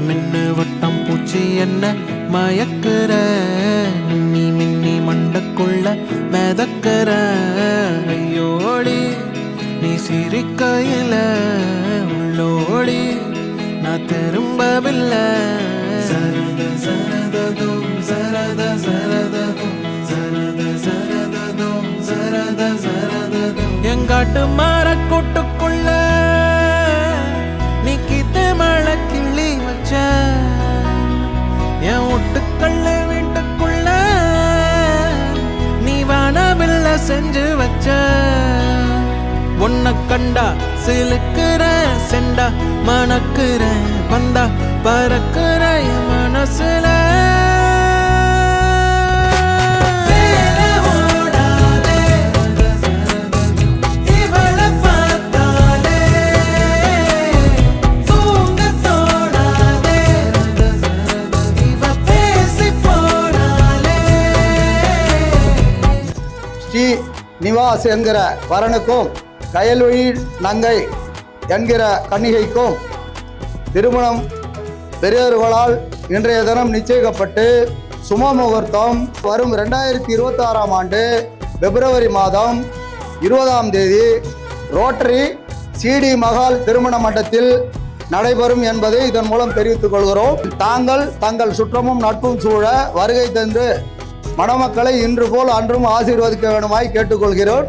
மின்னு வட்டம் பூச்சி என்ன மயக்குற மின்னி மின்னி மண்டக்குள்ள மிதக்குற ஐயோடி நீ சிரிக்கையில உள்ளோடி நான் திரும்பவில்லை சரத சரததும் சரத சரததும் சரத சரததும் சரத சரததும் எங்காட்டு மரக்கூட்டுக்குள்ள நீ கீத்து மழை கிள்ளி வச்ச என் வீட்டுக்குள்ள வீட்டுக்குள்ள நீ வானவில்ல செஞ்சு வச்ச உன்னை கண்டா சிலுக்குற செண்டா மணக்குற வந்தா பறக்குற என் மனசுல ஸ்ரீ நிவாஸ் என்கிற வரனுக்கும் கயல்வழி நங்கை என்கிற கன்னிகைக்கும் திருமணம் பெரியோர்களால் இன்றைய தினம் நிச்சயிக்கப்பட்டு சும முகூர்த்தம் வரும் 2026ஆம் ஆண்டு பிப்ரவரி மாதம் 20ஆம் தேதி ரோட்டரி சிடி மகால் திருமண மண்டபத்தில் நடைபெறும் என்பதை இதன் மூலம் தெரிவித்துக் கொள்கிறோம். தங்கள் சுற்றமும் நட்பும் சூழ வருகை தந்து மணமக்களை இன்று போல் அன்றும் ஆசீர்வதிக்க வேண்டுமாய் கேட்டுக்கொள்கிறோம்.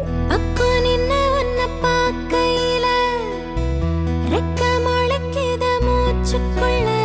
ரெக்க முளைக்குது மூச்சுக்குள்ள